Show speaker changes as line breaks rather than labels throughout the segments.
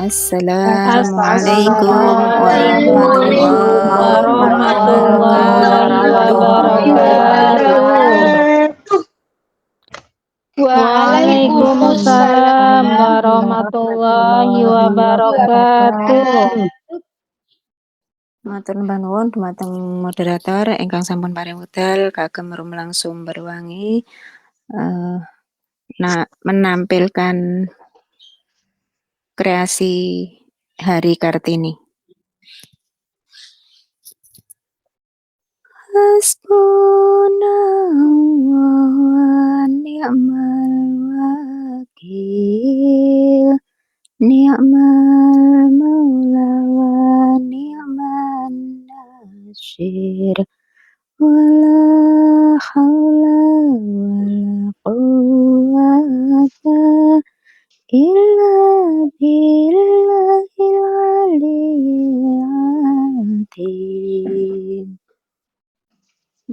Assalamualaikum
Assalamualaikum
warahmatullahi
warahmatullahi
wabarakatuh.
wabarakatuh.
Waalaikumsalam warahmatullahi wabarakatuh.
Matur nuwun dumateng moderator ingkang sampun paring wekdal kagem rumilang sumber wangi menampilkan kreasi Hari Kartini. Hasbunallahu wa ni'mal wakil, ni'mal maula wa ni'man nasir, wala haula wala quwwata illa billahil aliyyil azim.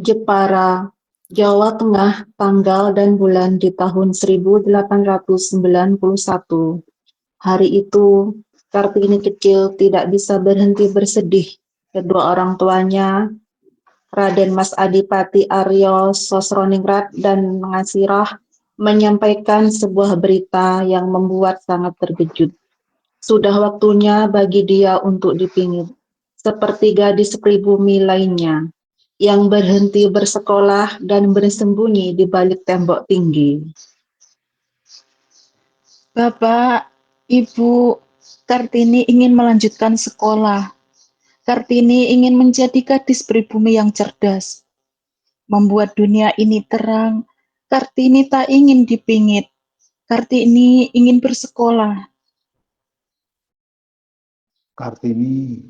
Jepara, Jawa Tengah, tanggal dan bulan di tahun 1891. Hari itu, Kartini kecil tidak bisa berhenti bersedih. Kedua orang tuanya, Raden Mas Adipati Aryo Sosroningrat dan Mengasirah, menyampaikan sebuah berita yang membuat sangat terkejut. Sudah waktunya bagi dia untuk dipingit, seperti gadis pribumi lainnya yang berhenti bersekolah dan bersembunyi di balik tembok tinggi.
Bapak, Ibu, Kartini ingin melanjutkan sekolah. Kartini ingin menjadi gadis pribumi yang cerdas. Membuat dunia ini terang. Kartini tak ingin dipingit. Kartini ingin bersekolah.
Kartini,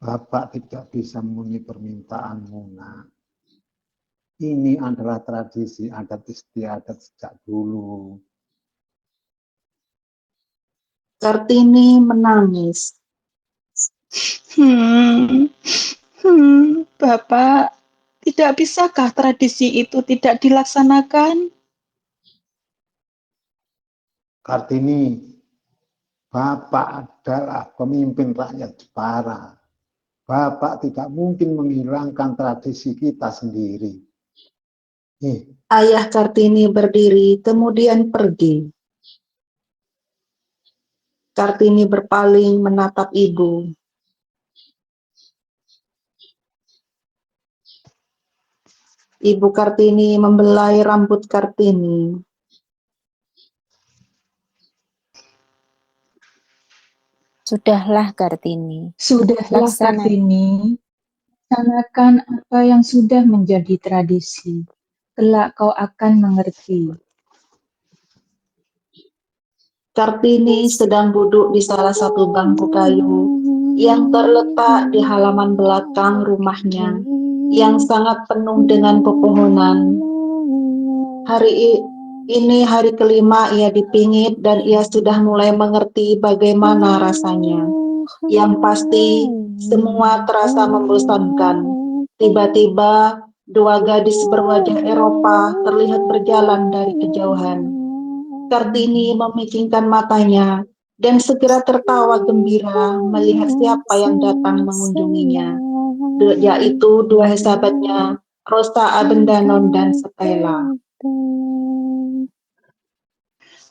Bapak tidak bisa memenuhi permintaanmu, nak. Ini adalah tradisi adat istiadat sejak dulu.
Kartini menangis.
Bapak, tidak bisakah tradisi itu tidak dilaksanakan?
Kartini, Bapak adalah pemimpin rakyat Jepara. Bapak tidak mungkin menghilangkan tradisi kita sendiri.
Ayah Kartini berdiri, kemudian pergi. Kartini berpaling menatap ibu. Ibu Kartini membelai rambut Kartini.
Sudahlah Kartini.
Sudahlah Kartini, laksanakan apa yang sudah menjadi tradisi. Kelak kau akan mengerti.
Kartini sedang duduk di salah satu bangku kayu yang terletak di halaman belakang rumahnya yang sangat penuh dengan pepohonan. Hari ini hari kelima ia dipingit dan ia sudah mulai mengerti bagaimana rasanya. Yang pasti semua terasa membosankan. Tiba-tiba dua gadis berwajah Eropa terlihat berjalan dari kejauhan. Kartini memikirkan matanya dan segera tertawa gembira melihat siapa yang datang mengunjunginya, yaitu dua sahabatnya, Rosa Abendanon dan Stella.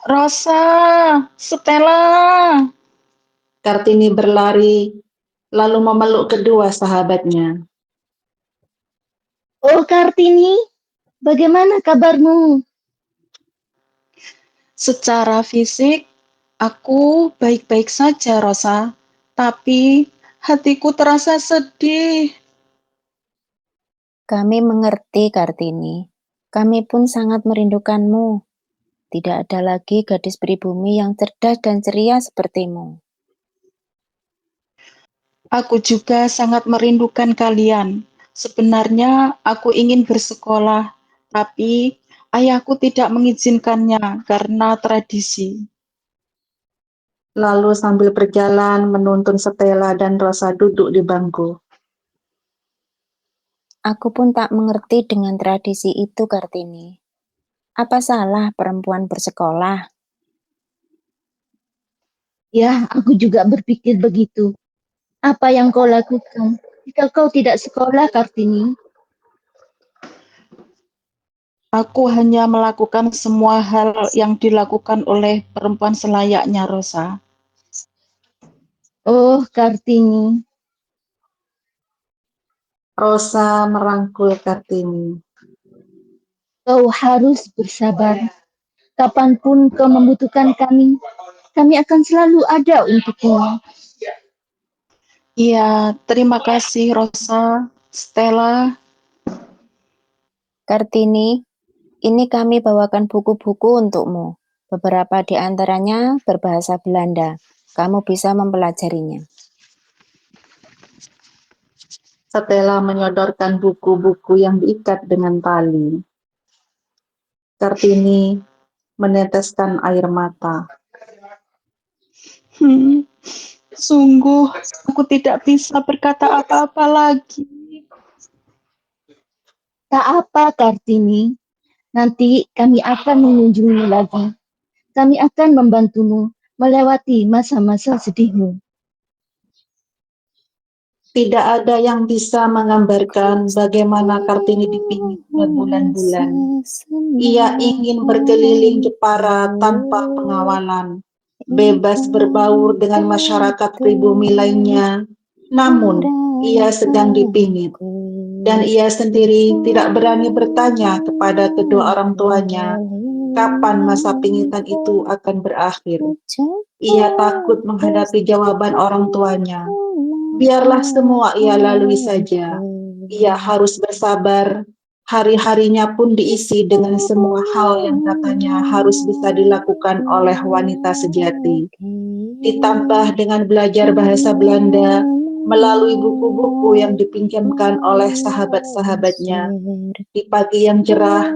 Rosa, Stella.
Kartini berlari, lalu memeluk kedua sahabatnya.
Oh Kartini, bagaimana kabarmu?
Secara fisik, aku baik-baik saja, Rosa. Tapi hatiku terasa sedih.
Kami mengerti, Kartini. Kami pun sangat merindukanmu. Tidak ada lagi gadis pribumi yang cerdas dan ceria sepertimu.
Aku juga sangat merindukan kalian. Sebenarnya aku ingin bersekolah, tapi ayahku tidak mengizinkannya karena tradisi.
Lalu sambil berjalan menuntun Stella dan Rosa duduk di bangku.
Aku pun tak mengerti dengan tradisi itu, Kartini. Apa salah perempuan bersekolah?
Ya, aku juga berpikir begitu. Apa yang kau lakukan jika kau tidak sekolah, Kartini?
Aku hanya melakukan semua hal yang dilakukan oleh perempuan selayaknya, Rosa.
Oh, Kartini.
Rosa merangkul Kartini.
Kau harus bersabar. Kapanpun kau membutuhkan kami akan selalu ada untukmu.
Iya, terima kasih Rosa, Stella.
Kartini, ini kami bawakan buku-buku untukmu. Beberapa di antaranya berbahasa Belanda. Kamu bisa mempelajarinya.
Stella menyodorkan buku-buku yang diikat dengan tali. Kartini meneteskan air mata.
Sungguh, aku tidak bisa berkata apa-apa lagi.
Tak apa, Kartini. Nanti kami akan mengunjungi lagi. Kami akan membantumu melewati masa-masa sedihmu.
Tidak ada yang bisa menggambarkan bagaimana Kartini dipingit berbulan-bulan. Ia ingin berkeliling Jepara tanpa pengawalan, bebas berbaur dengan masyarakat pribumi lainnya. Namun, ia sedang dipingit, dan ia sendiri tidak berani bertanya kepada kedua orang tuanya kapan masa pingitan itu akan berakhir. Ia takut menghadapi jawaban orang tuanya. Biarlah semua ia lalui saja. Ia harus bersabar. Hari-harinya pun diisi dengan semua hal yang katanya harus bisa dilakukan oleh wanita sejati. Ditambah dengan belajar bahasa Belanda melalui buku-buku yang dipinjamkan oleh sahabat-sahabatnya. Di pagi yang cerah,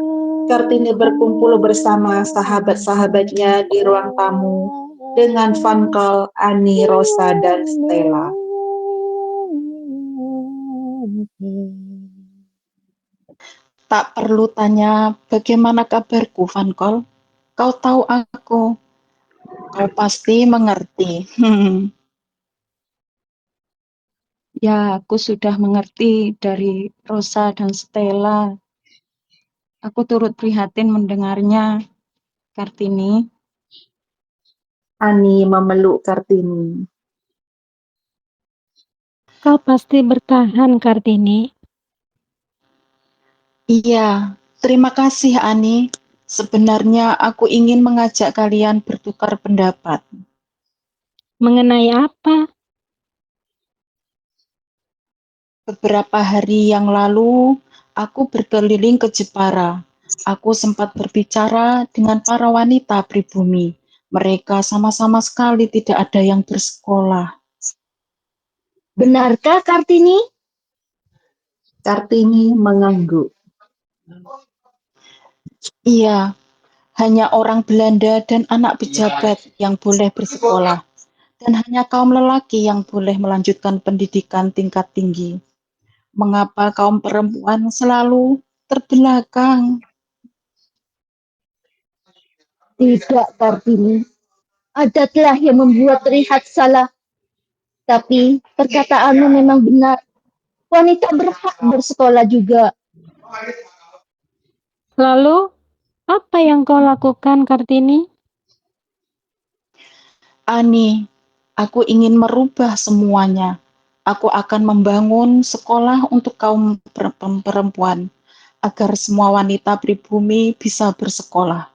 Kartini berkumpul bersama sahabat-sahabatnya di ruang tamu dengan Van Kal, Ani, Rosa, dan Stella.
Tak perlu tanya bagaimana kabarku, Van Kol. Kau tahu aku. Kau pasti mengerti. Ya, aku sudah mengerti dari Rosa dan Stella. Aku turut prihatin mendengarnya, Kartini.
Ani memeluk Kartini.
Kau pasti bertahan, Kartini.
Iya, terima kasih Ani. Sebenarnya aku ingin mengajak kalian bertukar pendapat.
Mengenai apa?
Beberapa hari yang lalu, aku berkeliling ke Jepara. Aku sempat berbicara dengan para wanita pribumi. Mereka sama-sama sekali tidak ada yang bersekolah.
Benarkah, Kartini?
Kartini mengangguk.
Iya, hanya orang Belanda dan anak pejabat yang boleh bersekolah. Dan hanya kaum lelaki yang boleh melanjutkan pendidikan tingkat tinggi. Mengapa kaum perempuan selalu terbelakang?
Tidak, Kartini. Adatlah yang membuat terlihat salah. Tapi perkataanmu memang benar. Wanita berhak bersekolah juga.
Lalu, apa yang kau lakukan, Kartini?
Ani, aku ingin merubah semuanya. Aku akan membangun sekolah untuk kaum perempuan agar semua wanita pribumi bisa bersekolah.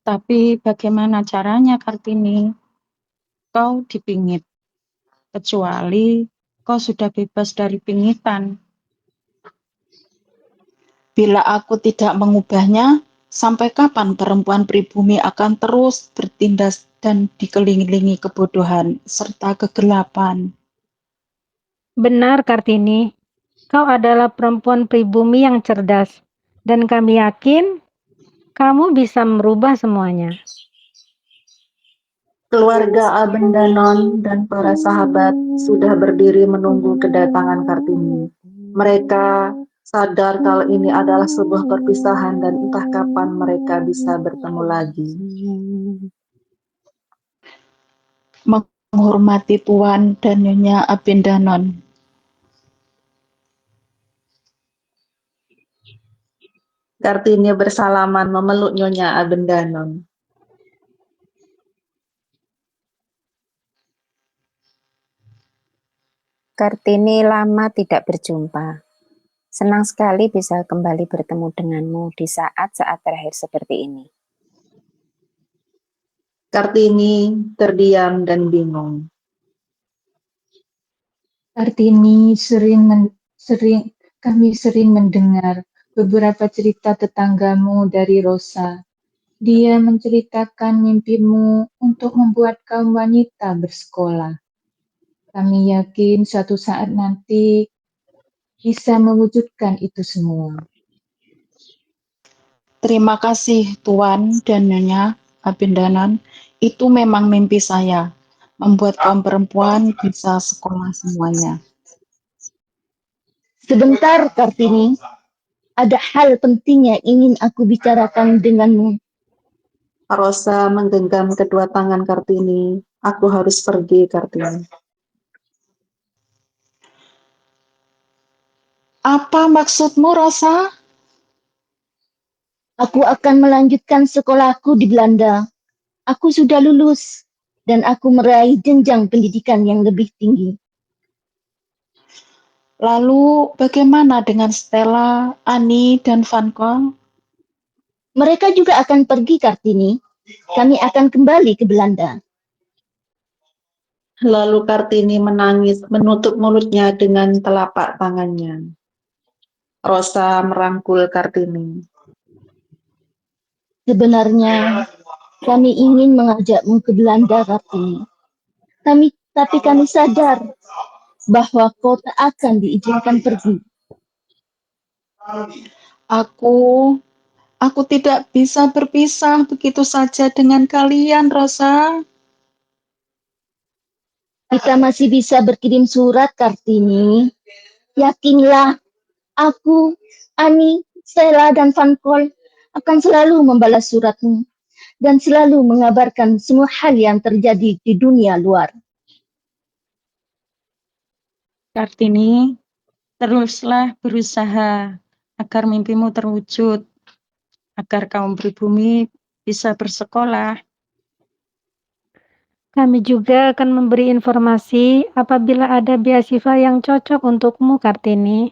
Tapi bagaimana caranya, Kartini? Kau dipingit, kecuali kau sudah bebas dari pingitan. Bila aku tidak mengubahnya, sampai kapan perempuan pribumi akan terus bertindas dan dikelilingi kebodohan serta kegelapan?
Benar, Kartini. Kau adalah perempuan pribumi yang cerdas. Dan kami yakin kamu bisa merubah semuanya.
Keluarga Abendanon dan para sahabat sudah berdiri menunggu kedatangan Kartini. Mereka sadar kalau ini adalah sebuah perpisahan dan entah kapan mereka bisa bertemu lagi.
menghormati Tuan dan Nyonya Abendanon.
Kartini bersalaman memeluk Nyonya Abendanon.
Kartini lama tidak berjumpa. Senang sekali bisa kembali bertemu denganmu di saat-saat terakhir seperti ini.
Kartini terdiam dan bingung.
Kartini kami sering mendengar beberapa cerita tetanggamu dari Rosa. Dia menceritakan mimpimu untuk membuat kaum wanita bersekolah. Kami yakin suatu saat nanti bisa mewujudkan itu semua.
Terima kasih Tuan dan Nyonya Abendanon. Itu memang mimpi saya, membuat kaum perempuan bisa sekolah semuanya.
Sebentar, Kartini. Ada hal penting yang ingin aku bicarakan denganmu.
Rosa menggenggam kedua tangan Kartini. Aku harus pergi, Kartini.
Apa maksudmu, Rosa?
Aku akan melanjutkan sekolahku di Belanda. Aku sudah lulus dan aku meraih jenjang pendidikan yang lebih tinggi.
Lalu bagaimana dengan Stella, Annie, dan Van Kong?
Mereka juga akan pergi, Kartini. Kami akan kembali ke Belanda.
Lalu Kartini menangis, menutup mulutnya dengan telapak tangannya. Rosa merangkul Kartini.
Sebenarnya kami ingin mengajakmu ke Belanda, Kartini. Tapi kami sadar bahwa kau tak akan diizinkan pergi.
Aku tidak bisa berpisah begitu saja dengan kalian, Rosa.
Kita masih bisa berkirim surat, Kartini. Yakinlah, aku, Ani, Stella, dan Van Kol akan selalu membalas suratmu dan selalu mengabarkan semua hal yang terjadi di dunia luar.
Kartini, teruslah berusaha agar mimpimu terwujud, agar kaum pribumi bisa bersekolah.
Kami juga akan memberi informasi apabila ada beasiswa yang cocok untukmu, Kartini.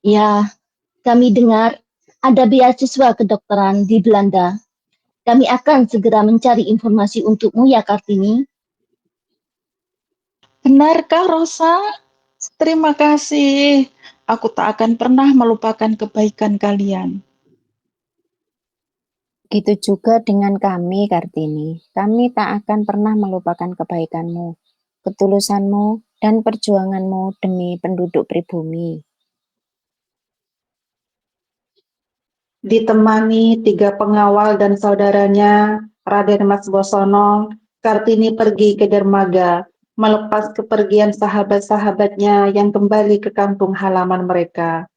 Ya, kami dengar ada beasiswa kedokteran di Belanda. Kami akan segera mencari informasi untukmu ya, Kartini.
Benarkah, Rosa? Terima kasih. Aku tak akan pernah melupakan kebaikan kalian.
Begitu juga dengan kami, Kartini. Kami tak akan pernah melupakan kebaikanmu, ketulusanmu, dan perjuanganmu demi penduduk pribumi.
Ditemani 3 pengawal dan saudaranya, Raden Mas Bosono, Kartini pergi ke dermaga, melepas kepergian sahabat-sahabatnya yang kembali ke kampung halaman mereka.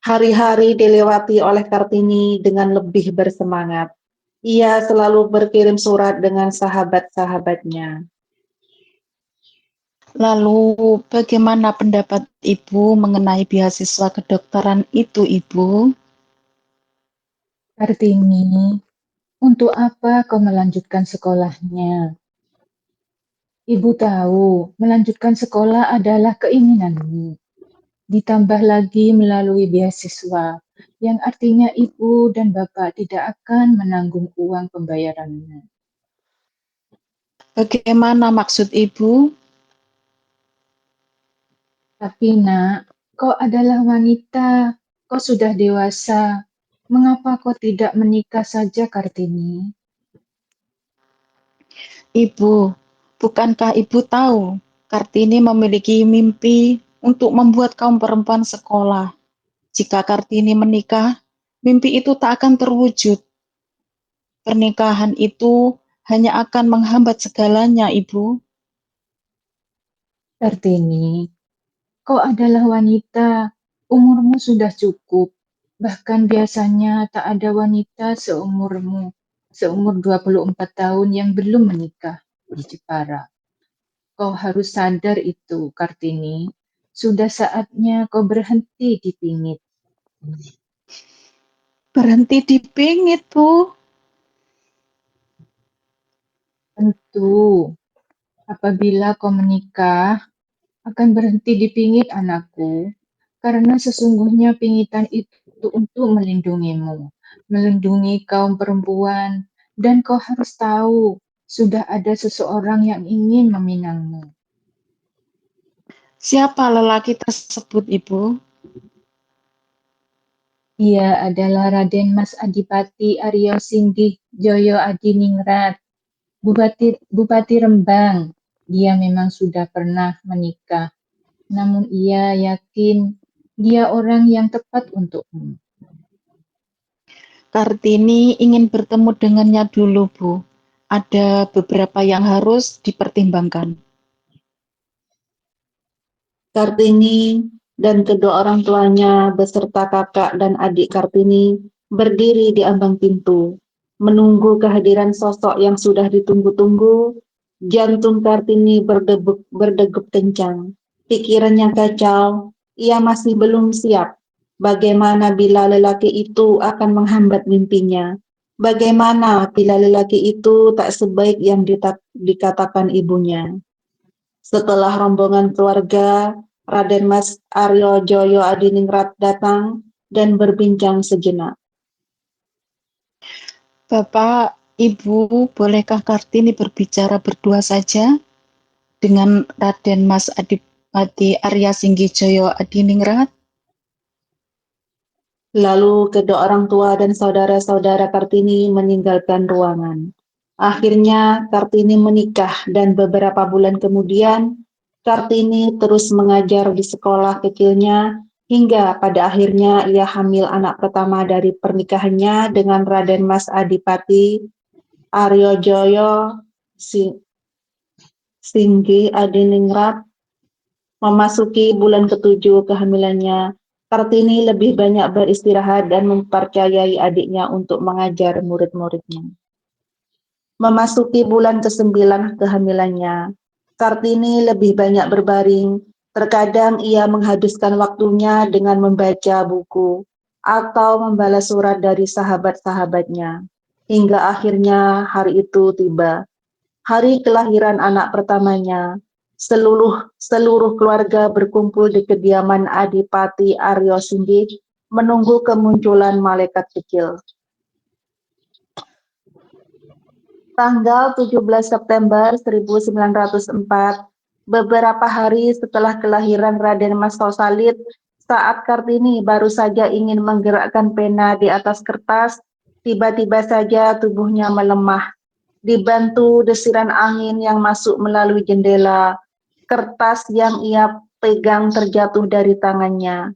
Hari-hari dilewati oleh Kartini dengan lebih bersemangat. Ia selalu berkirim surat dengan sahabat-sahabatnya.
Lalu, bagaimana pendapat Ibu mengenai beasiswa kedokteran itu, Ibu?
Kartini, untuk apa kau melanjutkan sekolahnya? Ibu tahu, melanjutkan sekolah adalah keinginanmu. Ditambah lagi melalui beasiswa, yang artinya ibu dan bapak tidak akan menanggung uang pembayarannya.
Bagaimana maksud Ibu?
Tapi nak, kau adalah wanita, kau sudah dewasa. Mengapa kau tidak menikah saja, Kartini?
Ibu, bukankah Ibu tahu Kartini memiliki mimpi untuk membuat kaum perempuan sekolah? Jika Kartini menikah, mimpi itu tak akan terwujud. Pernikahan itu hanya akan menghambat segalanya, Ibu.
Kartini, kau adalah wanita, umurmu sudah cukup. Bahkan biasanya tak ada wanita seumur 24 tahun yang belum menikah. di Jepara. Kau harus sadar itu, Kartini. Sudah saatnya kau berhenti dipingit.
Berhenti dipingit, Bu.
Tentu, apabila kau menikah, akan berhenti dipingit anakku. Karena sesungguhnya pingitan itu untuk melindungimu, melindungi kaum perempuan, dan kau harus tahu, sudah ada seseorang yang ingin meminangmu.
Siapa lelaki tersebut, Ibu?
Dia adalah Raden Mas Adipati Aryo Singgih Joyo Adiningrat, Bupati Rembang. Dia memang sudah pernah menikah, namun ia yakin dia orang yang tepat untukmu.
Kartini ingin bertemu dengannya dulu, Bu. Ada beberapa yang harus dipertimbangkan.
Kartini dan kedua orang tuanya beserta kakak dan adik Kartini berdiri di ambang pintu, menunggu kehadiran sosok yang sudah ditunggu-tunggu. Jantung Kartini berdegup kencang, pikirannya kacau, ia masih belum siap. Bagaimana bila lelaki itu akan menghambat mimpinya? Bagaimana bila lelaki itu tak sebaik yang dikatakan ibunya? Setelah rombongan keluarga, Raden Mas Aryo Joyo Adiningrat datang dan berbincang sejenak.
Bapak, Ibu, bolehkah Kartini berbicara berdua saja dengan Raden Mas Adipati Arya Singgijoyo Adiningrat?
Lalu kedua orang tua dan saudara-saudara Kartini meninggalkan ruangan. Akhirnya Kartini menikah dan beberapa bulan kemudian Kartini terus mengajar di sekolah kecilnya hingga pada akhirnya ia hamil anak pertama dari pernikahannya dengan Raden Mas Adipati Aryo Joyo Singgi Adiningrat. Memasuki bulan ke-7 kehamilannya, Kartini lebih banyak beristirahat dan mempercayai adiknya untuk mengajar murid-muridnya. Memasuki bulan ke-9 kehamilannya, Kartini lebih banyak berbaring. Terkadang ia menghabiskan waktunya dengan membaca buku atau membalas surat dari sahabat-sahabatnya. Hingga akhirnya hari itu tiba, hari kelahiran anak pertamanya. Seluruh keluarga berkumpul di kediaman Adipati Aryo Singgih menunggu kemunculan malaikat kecil. Tanggal 17 September 1904, beberapa hari setelah kelahiran Raden Mas Salid, saat Kartini baru saja ingin menggerakkan pena di atas kertas, tiba-tiba saja tubuhnya melemah. Dibantu desiran angin yang masuk melalui jendela, kertas yang ia pegang terjatuh dari tangannya.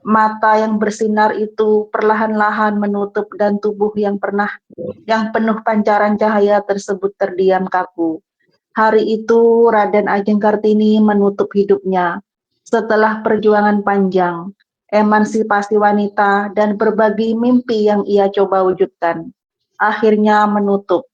Mata yang bersinar itu perlahan-lahan menutup dan tubuh yang penuh pancaran cahaya tersebut terdiam kaku. Hari itu Raden Ajeng Kartini menutup hidupnya. Setelah perjuangan panjang, emansipasi wanita dan berbagi mimpi yang ia coba wujudkan, akhirnya menutup.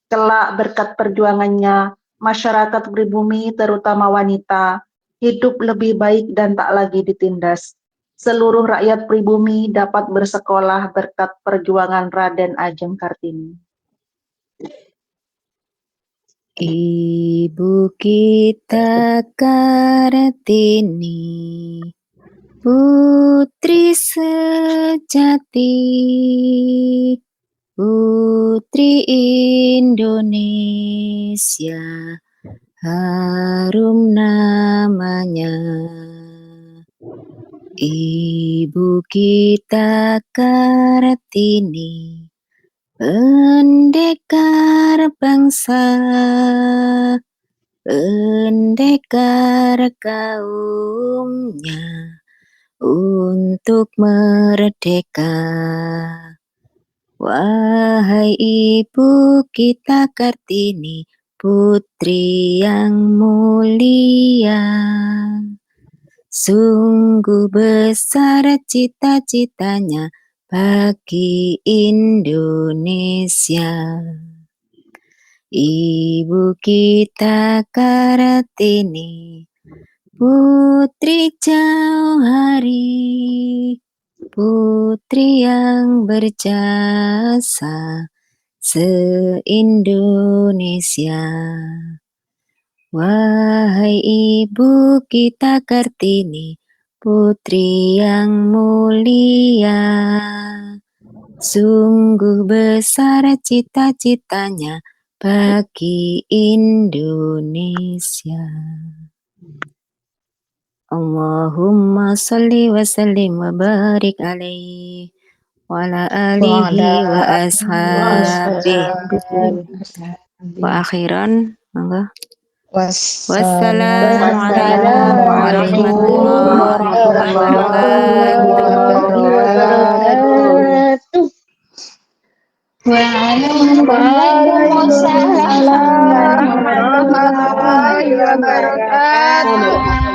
Kelak berkat perjuangannya, masyarakat pribumi terutama wanita, hidup lebih baik dan tak lagi ditindas. Seluruh rakyat pribumi dapat bersekolah berkat perjuangan Raden Ajeng Kartini.
Ibu kita Kartini, putri sejati, putri Indonesia, harum namanya. Ibu kita Kartini, pendekar bangsa, pendekar kaumnya untuk merdeka. Wahai ibu kita Kartini, putri yang mulia, sungguh besar cita-citanya bagi Indonesia. Ibu kita Kartini, putri Jauhari, putri yang berjasa se-Indonesia. Wahai ibu kita Kartini, putri yang mulia, sungguh besar cita-citanya bagi Indonesia. Allahumma salli wa sallim wa barik alaihi wa ala alihi wa ashabihi. Wa akhiran, monggo. Wassalamualaikum warahmatullahi wabarakatuh.
Waalaikumsalam warahmatullahi wabarakatuh.